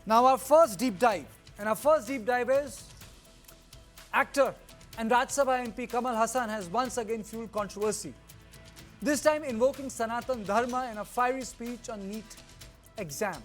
Now our first deep dive, and our first deep dive is actor and Rajya Sabha MP Kamal Haasan has once again fueled controversy. This time invoking Sanatan Dharma in a fiery speech on NEET exam.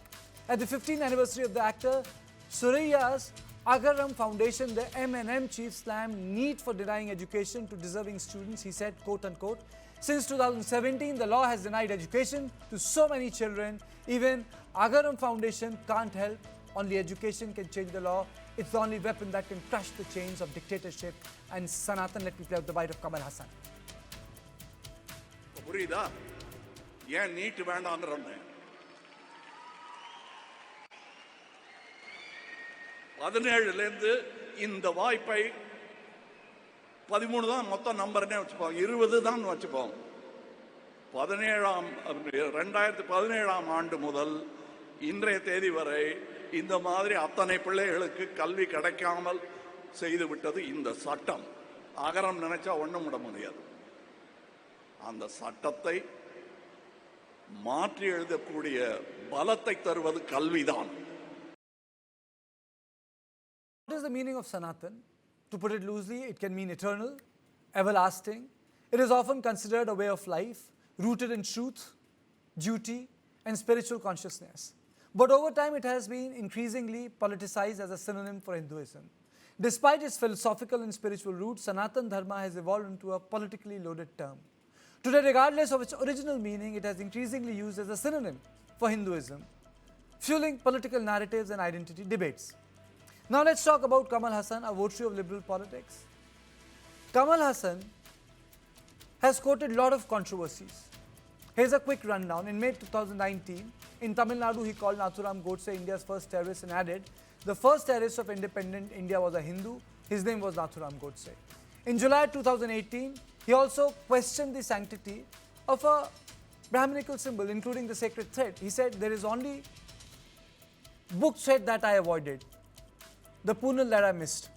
At the 15th anniversary of the actor Surya's Agaram Foundation, the M&M chief slammed NEET for denying education to deserving students. He said, quote unquote, since 2017, the law has denied education to so many children. Even Agaram Foundation can't help. Only education can change the law. It's the only weapon that can crush the chains of dictatorship. And Sanatan, let me play out the bite of Kamal Haasan. புரியுதா ஏன் NEET வேண்டாம்ன்றேன் 17லேருந்து இந்த வாய்ப்பை 13 தான் மொத்த நம்பர்னே வச்சுப்போம் 20 தான் வச்சுப்போம் 2017 ஆண்டு முதல் இன்றைய தேதி வரை இந்த மாதிரி அத்தனை பிள்ளைகளுக்கு கல்வி கிடைக்காமல் செய்து விட்டது இந்த சட்டம் அகரம் நினைச்சா ஒண்ணும் விட முடியாது அந்த சட்டத்தை மாற்றி எழுதக்கூடிய பலத்தை தருவது கல்விதான். What is the meaning of Sanatan? To put it loosely, it can mean eternal, everlasting. It is often considered a way of life, rooted in truth, duty, and spiritual consciousness. But over time, it has been increasingly politicized as a synonym for Hinduism. Despite its philosophical and spiritual roots, Sanatan Dharma has evolved into a politically loaded term. Today, regardless of its original meaning, it has increasingly used as a synonym for Hinduism, fueling political narratives and identity debates. Now let's talk about Kamal Haasan, a votary of liberal politics. Kamal Haasan has quoted a lot of controversies. Here's a quick rundown. In May 2019, in Tamil Nadu, he called Nathuram Godse India's first terrorist and added, the first terrorist of independent India was a Hindu. His name was Nathuram Godse. In July 2018, he also questioned the sanctity of a Brahminical symbol, including the sacred thread. He said, there is only book thread that I avoided, the poonal that I missed.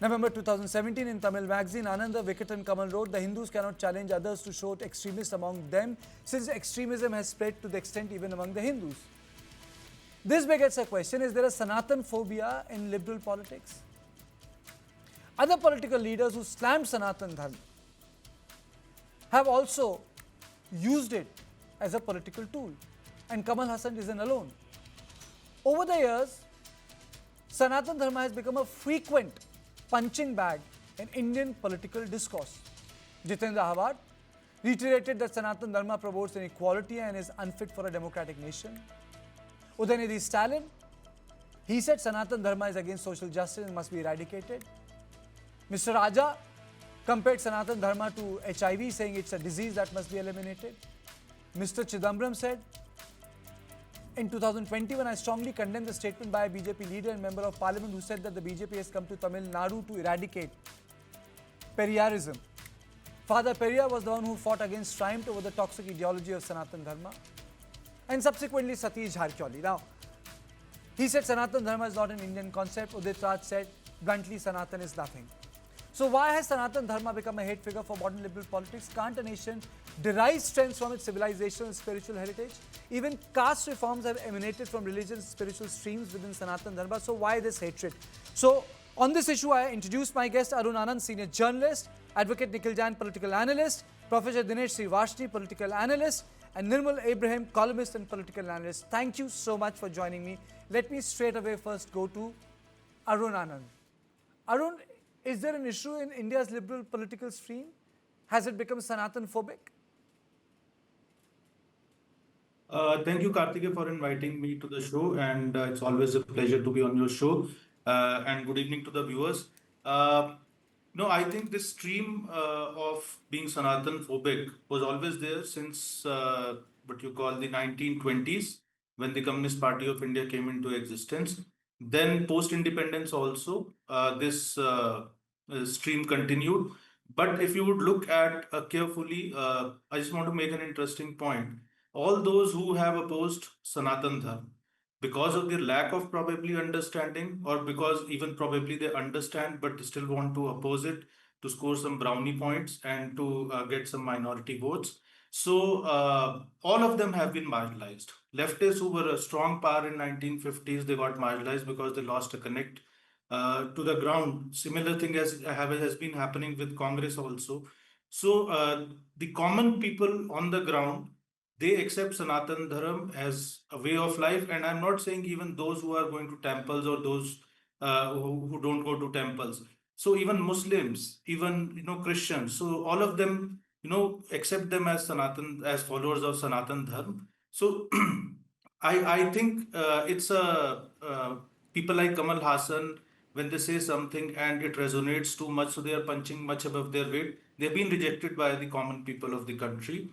November 2017, in Tamil magazine Ananda, Vikat and Kamal wrote, the Hindus cannot challenge others to show extremists among them, since extremism has spread to the extent even among the Hindus. This begets a question, is there a Sanatan phobia in liberal politics? Other political leaders who slammed Sanatan Dharma have also used it as a political tool, and Kamal Haasan isn't alone. Over the years, Sanatan Dharma has become a frequent punching bag in Indian political discourse. Jitendra Hawad reiterated that Sanatan Dharma promotes inequality and is unfit for a democratic nation. Udayanidhi Stalin, he said Sanatan Dharma is against social justice and must be eradicated. Mr. Rajya compared Sanatan Dharma to HIV, saying it's a disease that must be eliminated. Mr. Chidambaram said, in 2021, I strongly condemn the statement by a BJP leader and member of parliament who said that the BJP has come to Tamil Nadu to eradicate Periyarism. Father Periyar was the one who fought against, triumphed over the toxic ideology of Sanatan Dharma. And subsequently, Satish Jharkholi. Now, he said Sanatan Dharma is not an Indian concept. Udit Raj said, bluntly, Sanatan is nothing. So why has Sanatan Dharma become a hate figure for modern liberal politics? Can't a nation derive strength from its civilization and spiritual heritage? Even caste reforms have emanated from religious and spiritual streams within Sanatan Dharma. So why this hatred? So on this issue, I introduce my guest Arun Anand, senior journalist, Advocate Nikhil Jain, political analyst, Professor Dinesh Srivastava, political analyst, and Nirmal Abraham, columnist and political analyst. Thank you so much for joining me. Let me straight away first go to Arun Anand. Arun, is there an issue in India's liberal political stream? Has it become Sanatan phobic? Thank you, Karthike, for inviting me to the show, and it's always a pleasure to be on your show. And good evening to the viewers. No, I think this stream of being Sanatan phobic was always there since what you call the 1920s, when the Communist Party of India came into existence. Then post-independence also, this stream continued. But if you would look at carefully, I just want to make an interesting point. All those who have opposed Sanatan Dharma, because of their lack of probably understanding, or because even probably they understand but still want to oppose it to score some brownie points and to get some minority votes. So all of them have been marginalized. Leftists who were a strong power in 1950s, they got marginalized because they lost a connect to the ground. Similar thing has been happening with Congress also. So the common people on the ground, they accept Sanatan Dharma as a way of life. And I'm not saying even those who are going to temples or those who don't go to temples. So even Muslims, even Christians, so all of them accept them as Sanatan, as followers of Sanatan Dharma. So I think it's people like Kamal Haasan, when they say something and it resonates too much, so they are punching much above their weight. They've been rejected by the common people of the country.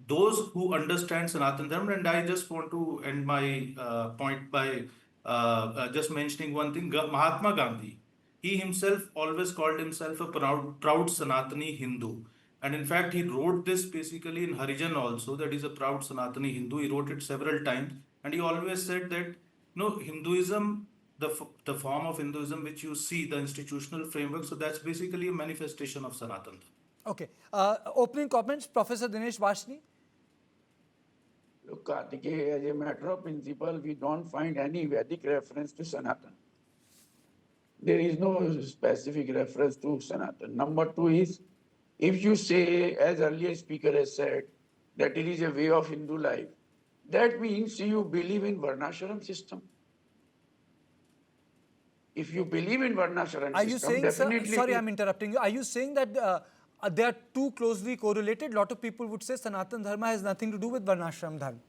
Those who understand Sanatan Dharma, and I just want to end my point by just mentioning one thing. Mahatma Gandhi, he himself always called himself a proud Sanatani Hindu. And in fact, he wrote this basically in Harijan also, that is a proud Sanatani Hindu. He wrote it several times. And he always said that, Hinduism, the form of Hinduism which you see, the institutional framework, so that's basically a manifestation of Sanatan. Okay. Opening comments, Professor Dinesh Vashni. Look, Kartikeya, as a matter of principle, we don't find any Vedic reference to Sanatan. There is no specific reference to Sanatan. Number two is, if you say, as earlier speaker has said, that it is a way of Hindu life, that means you believe in Varnashram system. If you believe in Varnashram Are you system, saying, definitely... sir, sorry, I'm interrupting you. Are you saying that they are too closely correlated? A lot of people would say Sanatan Dharma has nothing to do with Varnashram Dharma.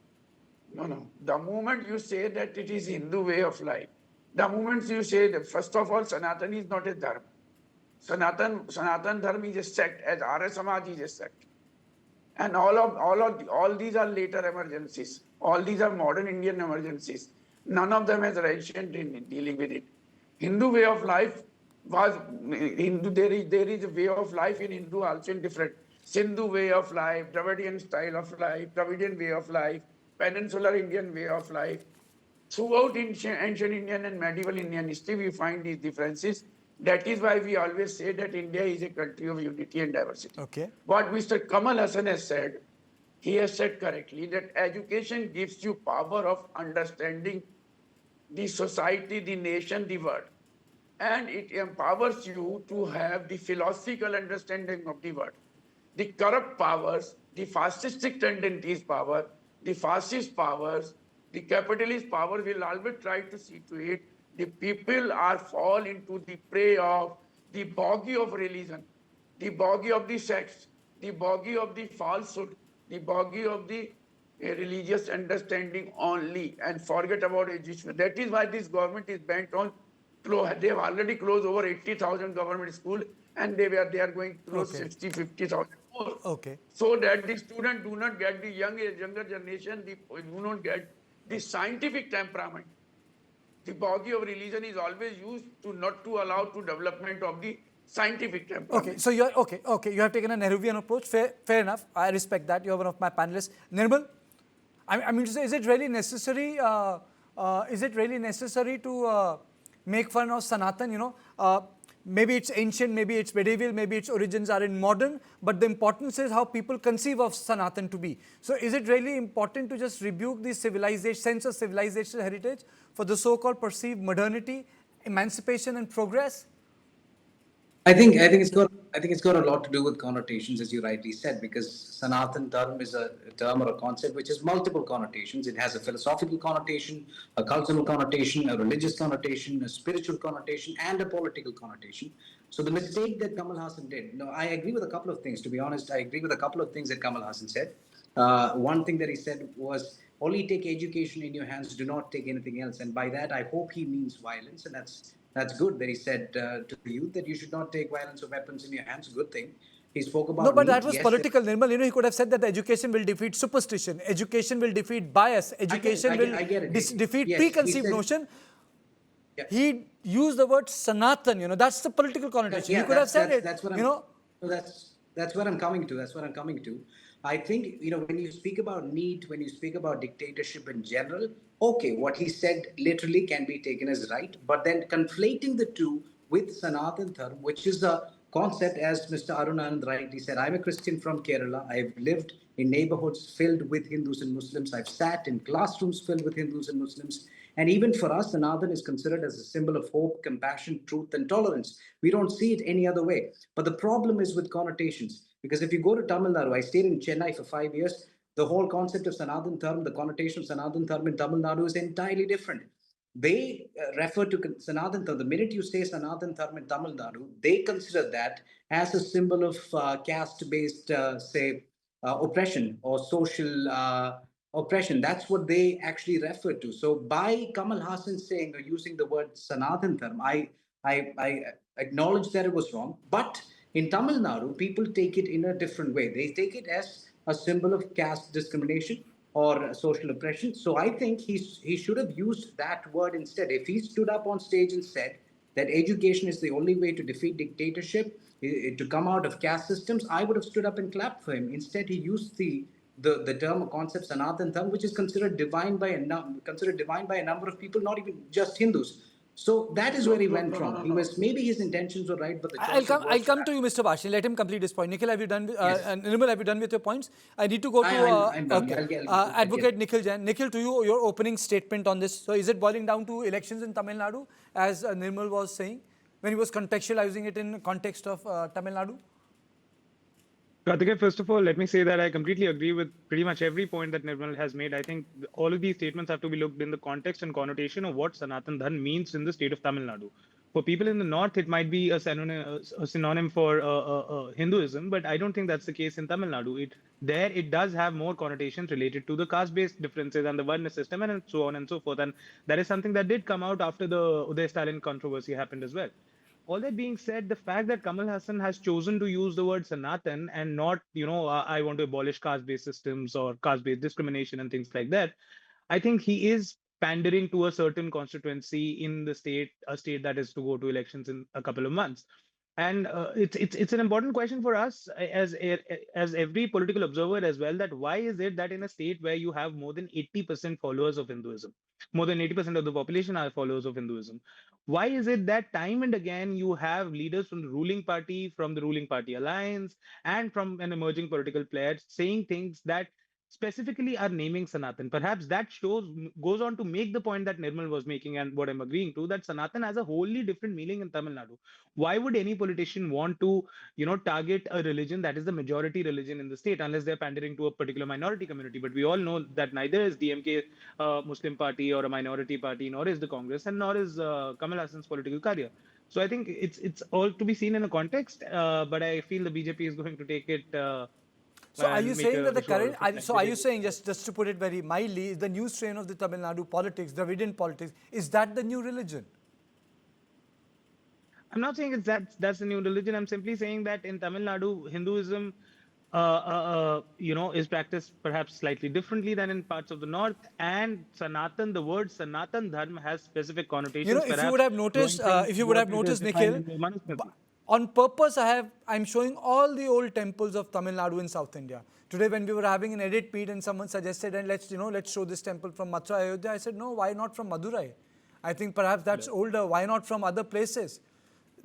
No. The moment you say that it is Hindu way of life, the moment you say that, first of all, Sanatan is not a dharma. Sanatan Dharma is a sect, as Arya Samaj is a sect. And all these are later emergencies. All these are modern Indian emergencies. None of them has ancient in dealing with it. Hindu way of life was Hindu. There is a way of life in Hindu also in different. Sindhu way of life, Dravidian style of life, Dravidian way of life, peninsular Indian way of life. Throughout ancient Indian and medieval Indian history, we find these differences. That is why we always say that India is a country of unity and diversity. Okay. What Mr. Kamal Haasan has said, he has said correctly that education gives you power of understanding the society, the nation, the world. And it empowers you to have the philosophical understanding of the world. The corrupt powers, the fascistic tendencies power, the fascist powers, the capitalist power will always try to see to it the people are fall into the prey of the bogey of religion, the bogey of the sects, the bogey of the falsehood, the bogey of the religious understanding only, and forget about education. That is why this government is bent on they have already closed over 80,000 government schools, and they are going to close 50,000 more. Okay. So that the students do not get the younger generation, do not get the scientific temperament. The bogey of religion is always used to not to allow to development of the scientific temperament. Okay, so you're okay. You have taken a Nehruvian approach. Fair enough. I respect that. You're one of my panelists. Nirmal, I mean to say, is it really necessary? To make fun of Sanatan? Maybe it's ancient, maybe it's medieval, maybe its origins are in modern, but the importance is how people conceive of Sanatan to be. So is it really important to just rebuke the sense of civilization heritage for the so-called perceived modernity, emancipation and progress? I think it's got a lot to do with connotations, as you rightly said, because Sanatan Dharma is a term or a concept which has multiple connotations. It has a philosophical connotation, a cultural connotation, a religious connotation, a spiritual connotation, and a political connotation. So the mistake that Kamal Haasan did, I agree with a couple of things. To be honest, I agree with a couple of things that Kamal Haasan said. One thing that he said was, only take education in your hands, do not take anything else. And by that, I hope he means violence, and that's good that he said to the youth that you should not take violence or weapons in your hands. Good thing. He spoke about No, but NEET. that was political, Nirmal. He could have said that education will defeat superstition, education will defeat bias, education will defeat preconceived notion. Yeah. He used the word Sanatan, that's the political connotation. He could have said it, That's what I'm coming to. I think, when you speak about NEET, when you speak about dictatorship in general, okay, what he said literally can be taken as right, but then conflating the two with Sanatan Dharma, which is a concept, as Mr. Arunand rightly said. I'm a Christian from Kerala. I've lived in neighborhoods filled with Hindus and Muslims. I've sat in classrooms filled with Hindus and Muslims. And even for us, Sanatan is considered as a symbol of hope, compassion, truth, and tolerance. We don't see it any other way. But the problem is with connotations. Because if you go to Tamil Nadu, I stayed in Chennai for 5 years. The whole concept of Sanatan Dharma, the connotation of Sanatan Dharma in Tamil Nadu is entirely different. They refer to Sanatan Dharma. The minute you say Sanatan Dharma in Tamil Nadu, they consider that as a symbol of caste-based, oppression or social oppression. That's what they actually refer to. So by Kamal Haasan saying or using the word Sanatan Dharma, I acknowledge that it was wrong. But in Tamil Nadu, people take it in a different way. They take it as a symbol of caste discrimination or social oppression. So I think he should have used that word instead. If he stood up on stage and said that education is the only way to defeat dictatorship, to come out of caste systems, I would have stood up and clapped for him. Instead, he used the term or concept Sanatan Dharma, which is considered divine by a number of people, not even just Hindus. So that is where he went wrong. He was, maybe his intentions were right, but the choice of I'll words come were to you, Mr. Bashni. Let him complete his point. Nikhil, have you done? Yes. And Nirmal, have you done with your points? I need to go to I'm done. okay. I'll Advocate Nikhil Jain. Nikhil, to you, your opening statement on this. So, is it boiling down to elections in Tamil Nadu, as Nirmal was saying, when he was contextualizing it in context of Tamil Nadu? Karthikeya, first of all, let me say that I completely agree with pretty much every point that Nirmal has made. I think all of these statements have to be looked in the context and connotation of what Sanatan Dharma means in the state of Tamil Nadu. For people in the north, it might be a synonym for Hinduism, but I don't think that's the case in Tamil Nadu. It does have more connotations related to the caste-based differences and the Varna system and so on and so forth. And that is something that did come out after the Uday Stalin controversy happened as well. All that being said, the fact that Kamal Haasan has chosen to use the word Sanatan and not, I want to abolish caste-based systems or caste-based discrimination and things like that, I think he is pandering to a certain constituency in the state, a state that is to go to elections in a couple of months. And it's an important question for us as every political observer as well, that why is it that in a state where you have more than 80% followers of Hinduism, more than 80% of the population are followers of Hinduism, why is it that time and again you have leaders from the ruling party, from the ruling party alliance, and from an emerging political player saying things that specifically are naming Sanatan? Perhaps that goes on to make the point that Nirmal was making and what I'm agreeing to, that Sanatan has a wholly different meaning in Tamil Nadu. Why would any politician want to, target a religion that is the majority religion in the state unless they're pandering to a particular minority community? But we all know that neither is DMK a Muslim party or a minority party, nor is the Congress, and nor is Kamal Hassan's political career. So I think it's all to be seen in a context, but I feel the BJP is going to take it. So are you and make saying that a the issue out current, of it. so are you saying, just to put it very mildly, is the new strain of the Tamil Nadu politics, Dravidian politics, is that the new religion? I'm not saying that's the new religion. I'm simply saying that in Tamil Nadu, Hinduism, is practiced perhaps slightly differently than in parts of the north. And Sanatan, the word Sanatan Dharma has specific connotations. If you would have noticed, Nikhil, on purpose, I'm showing all the old temples of Tamil Nadu in South India. Today, when we were having an edit meet and someone suggested, and let's show this temple from Mathura, Ayodhya, I said, no, why not from Madurai? I think perhaps that's older. Why not from other places?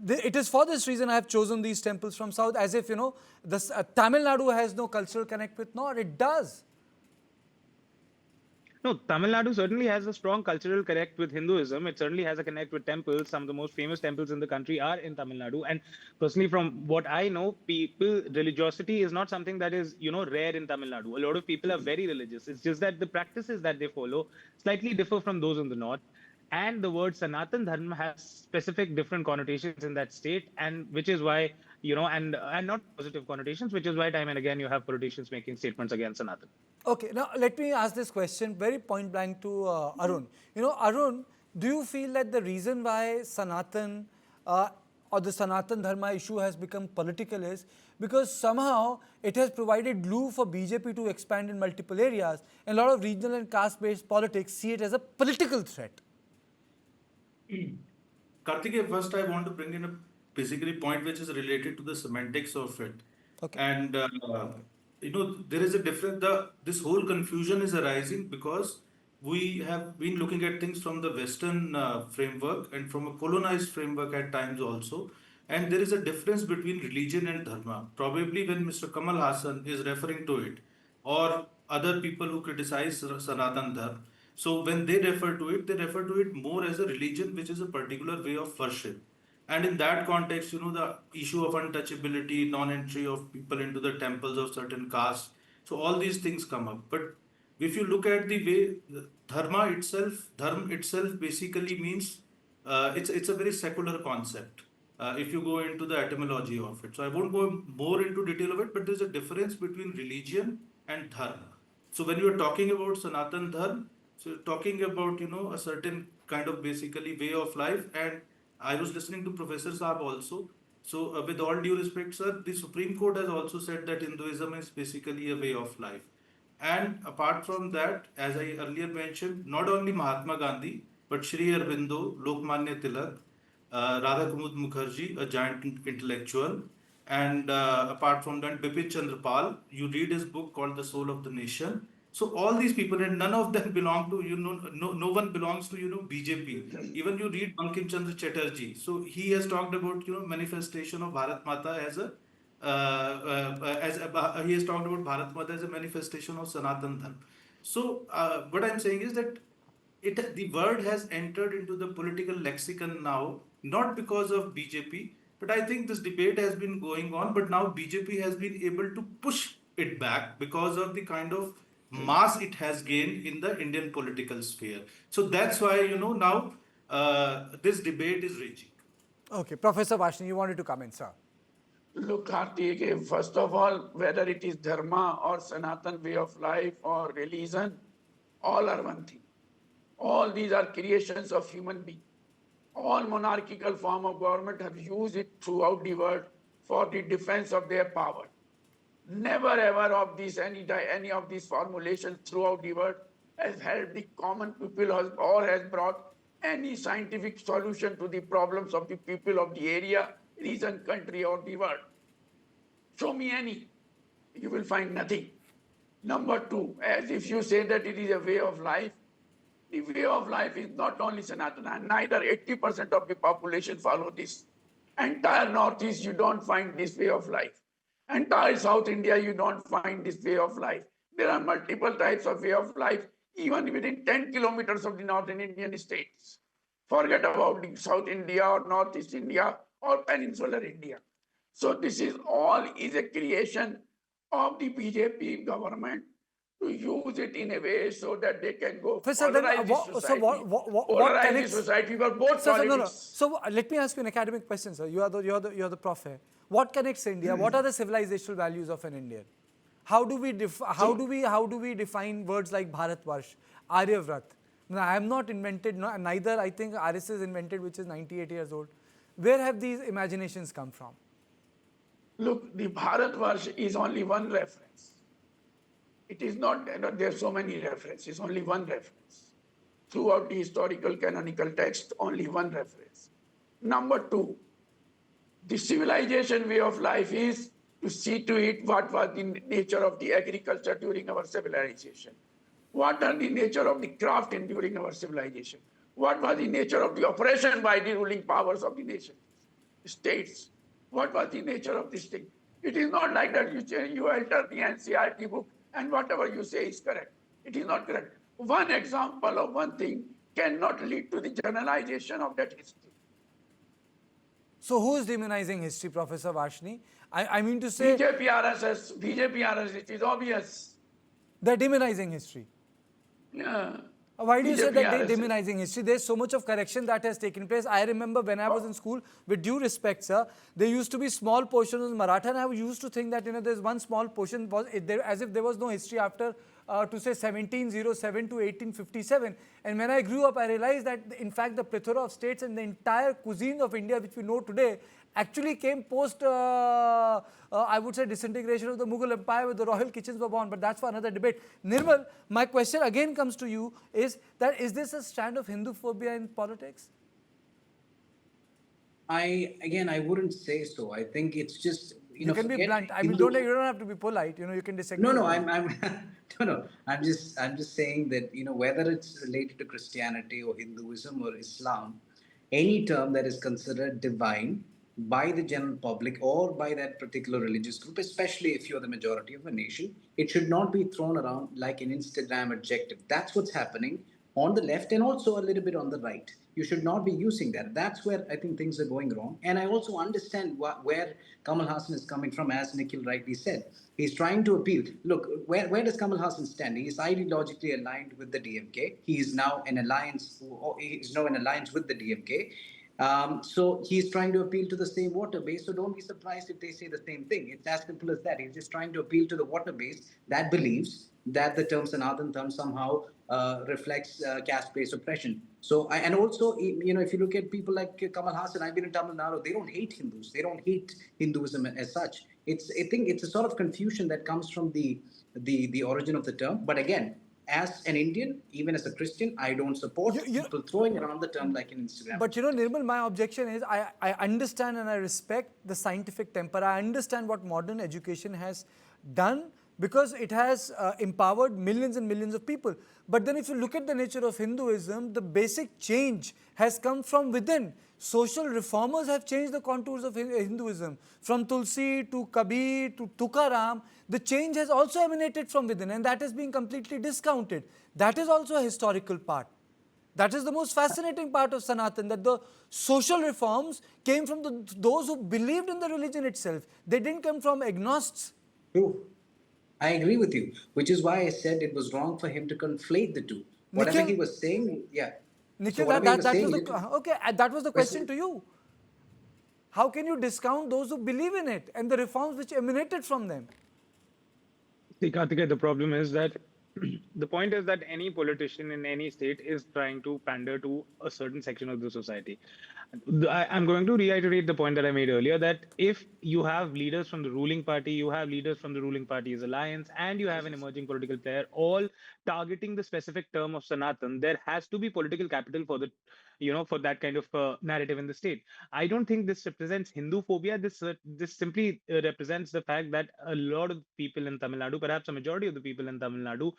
It is for this reason I have chosen these temples from South, as if, Tamil Nadu has no cultural connect with North. It does. No, Tamil Nadu certainly has a strong cultural connect with Hinduism. It certainly has a connect with temples. Some of the most famous temples in the country are in Tamil Nadu. And personally, from what I know, religiosity is not something that is, rare in Tamil Nadu. A lot of people are very religious. It's just that the practices that they follow slightly differ from those in the north. And the word Sanatan Dharma has specific different connotations in that state, and which is why, and not positive connotations, which is why time and again you have politicians making statements against Sanatan. Okay, now let me ask this question very point blank to Arun. Arun, do you feel that the reason why Sanatan or the Sanatan Dharma issue has become political is because somehow it has provided glue for BJP to expand in multiple areas, and a lot of regional and caste-based politics see it as a political threat? Karthikeya, first I want to bring in a basically point which is related to the semantics of it. Okay. And there is a difference. This whole confusion is arising because we have been looking at things from the Western framework and from a colonized framework at times also, And there is a difference between religion and dharma. Probably when Mr. Kamal Haasan is referring to it, or other people who criticize Sanatan Dharma, so when they refer to it more as a religion, which is a particular way of worship. And in that context, the issue of untouchability, non-entry of people into the temples of certain castes. So all these things come up. But if you look at the way dharma itself basically means it's a very secular concept. If you go into the etymology of it, so I won't go more into detail of it, but there's a difference between religion and dharma. So when you are talking about Sanatan Dharma, so you're talking about a certain kind of basically way of life. And I was listening to Professor Saab also. So with all due respect, sir, the Supreme Court has also said that Hinduism is basically a way of life. And apart from that, as I earlier mentioned, not only Mahatma Gandhi, but Shri Aurobindo, Lokmanya Tilak, Radha Kumud Mukherjee, a giant intellectual, and apart from that, Bipin Chandra Pal, you read his book called The Soul of the Nation. So all these people, and none of them belong to, no one belongs to, BJP. Even you read Bankim Chandra Chatterjee. So he has talked about, manifestation of Bharat Mata he has talked about Bharat Mata as a manifestation of Sanatan Dharma. So what I'm saying is that the word has entered into the political lexicon now, not because of BJP, but I think this debate has been going on, but now BJP has been able to push it back because of the kind of mass it has gained in the Indian political sphere. So that's why, now this debate is raging. Okay, Professor Vashni, you wanted to come in, sir. Look, Karthik, first of all, whether it is dharma or Sanatan way of life or religion, all are one thing. All these are creations of human being. All monarchical form of government have used it throughout the world for the defense of their power. Never ever of this any of these formulations throughout the world has helped the common people or has brought any scientific solution to the problems of the people of the area, region, country, or the world. Show me any. You will find nothing. Number two, as if you say that it is a way of life, the way of life is not only Sanatana, neither 80% of the population follow this. Entire Northeast, you don't find this way of life. Entire South India, you don't find this way of life. There are multiple types of way of life, even within 10 kilometers of the northern Indian states. Forget about the South India or Northeast India or peninsular India. So this is a creation of the BJP government to use it in a way so that they can go Professor, then, polarize the society. what Polarize the connects society for both Sir, politics. no. So let me ask you an academic question, sir. You're the prof here. What connects India? What are the civilizational values of an Indian? How do we define words like Bharatvarsh, Aryavrat? Now, I am not invented. Neither I think RSS invented, which is 98 years old. Where have these imaginations come from? Look, the Bharatvarsh is only one reference. It is not, there are so many references, only one reference. Throughout the historical canonical text, only one reference. Number two, the civilization way of life is to see to it what was the nature of the agriculture during our civilization. What are the nature of the craft during our civilization? What was the nature of the oppression by the ruling powers of the nation, states? What was the nature of this thing? It is not like that you alter the NCERT book and whatever you say is correct. It is not correct. One example of one thing cannot lead to the generalization of that history. So who is demonizing history, Professor Vashni? I mean to say... BJP, RSS, it is obvious. They're demonizing history. Yeah. Why do you say BJP, that they're RSS. demonizing history? There's so much of correction that has taken place. I remember when I was in school, with due respect, sir, there used to be small portions of Maratha, and I used to think that, there's one small portion, as if there was no history after, to say 1707 to 1857. And when I grew up, I realized that, in fact, the plethora of states and the entire cuisine of India, which we know today, actually came post, I would say, disintegration of the Mughal Empire, where the royal kitchens were born. But that's for another debate. Nirmal, my question again comes to you, is this a strand of Hindu phobia in politics? I wouldn't say so. I think it's just You can be forget blunt. I mean, Hindu- you don't have to be polite. You can disagree. No, with me. I'm no. I'm just saying that whether it's related to Christianity or Hinduism or Islam, any term that is considered divine by the general public or by that particular religious group, especially if you're the majority of a nation. It should not be thrown around like an Instagram adjective. That's what's happening on the left and also a little bit on the right. You should not be using that. That's where I think things are going wrong. And I also understand where Kamal Haasan is coming from, as Nikhil rightly said. He's trying to appeal. Look, where does Kamal Haasan stand? He is ideologically aligned with the DMK. He is now in alliance. He's now in alliance with the DMK. So he's trying to appeal to the same voter base. So don't be surprised if they say the same thing. It's as simple as that. He's just trying to appeal to the voter base that believes that the term Sanatan Dharma somehow reflects caste-based oppression. So, and also, if you look at people like Kamal Haasan, I've been in Tamil Nadu, they don't hate Hindus. They don't hate Hinduism as such. I think it's a sort of confusion that comes from the origin of the term. But again, as an Indian, even as a Christian, I don't support people throwing around the term like an Instagram. But Nirmal, my objection is I understand and I respect the scientific temper. I understand what modern education has done because it has empowered millions and millions of people. But then if you look at the nature of Hinduism, the basic change has come from within. Social reformers have changed the contours of Hinduism. From Tulsi to Kabir to Tukaram, the change has also emanated from within, and that is being completely discounted. That is also a historical part. That is the most fascinating part of Sanatan, that the social reforms came from those who believed in the religion itself. They didn't come from agnostics. True. I agree with you, which is why I said it was wrong for him to conflate the two. Whatever he was saying, yeah. Nikhil, So that was the question to you. How can you discount those who believe in it and the reforms which emanated from them? See, Karthikeya, the problem is that the point is that any politician in any state is trying to pander to a certain section of the society. I'm going to reiterate the point that I made earlier, that if you have leaders from the ruling party, you have leaders from the ruling party's alliance, and you have an emerging political player all targeting the specific term of Sanatan, there has to be political capital for the, for that kind of narrative in the state. I don't think this represents Hindu phobia. This simply represents the fact that a lot of people in Tamil Nadu, perhaps a majority of the people in Tamil Nadu,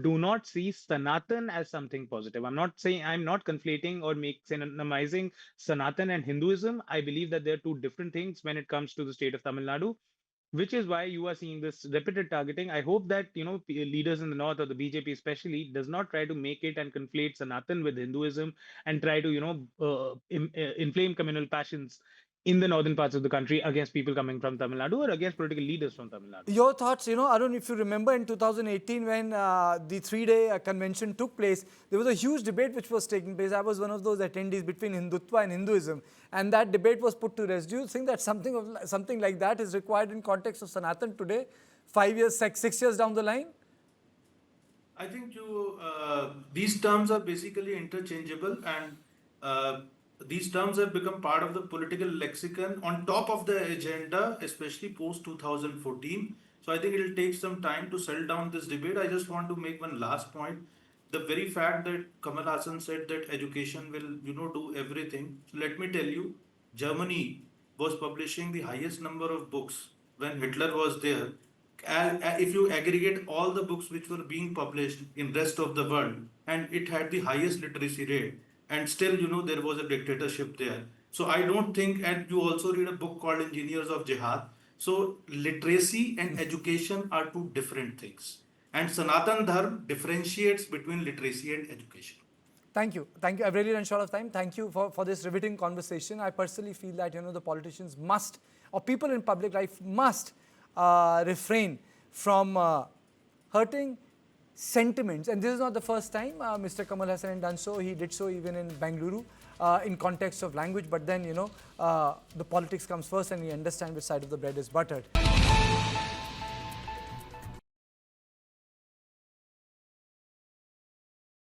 do not see Sanatan as something positive. I'm not conflating or synonymizing Sanatan and Hinduism. I believe that they're two different things when it comes to the state of Tamil Nadu, which is why you are seeing this repeated targeting. I hope that, leaders in the north, or the BJP especially, does not try to make it and conflate Sanatan with Hinduism and try to, inflame communal passions in the northern parts of the country against people coming from Tamil Nadu or against political leaders from Tamil Nadu. Your thoughts, Arun, if you remember in 2018 when the three-day convention took place, there was a huge debate which was taking place. I was one of those attendees between Hindutva and Hinduism, and that debate was put to rest. Do you think that something like that is required in context of Sanatan today, 5 years, 6 years down the line? I think these terms are basically interchangeable, and these terms have become part of the political lexicon on top of the agenda, especially post 2014. So I think it will take some time to settle down this debate. I just want to make one last point. The very fact that Kamal Haasan said that education will, do everything. So let me tell you, Germany was publishing the highest number of books when Hitler was there. If you aggregate all the books which were being published in rest of the world, and it had the highest literacy rate, and still, there was a dictatorship there. So I don't think, and you also read a book called Engineers of Jihad. So literacy and education are two different things. And Sanatan Dharma differentiates between literacy and education. Thank you. Thank you. I've really run short of time. Thank you for this riveting conversation. I personally feel that, the politicians must, or people in public life must refrain from hurting sentiments. And this is not the first time Mr. Kamal Haasan had done so. He did so even in Bengaluru in context of language. But then, the politics comes first and we understand which side of the bread is buttered.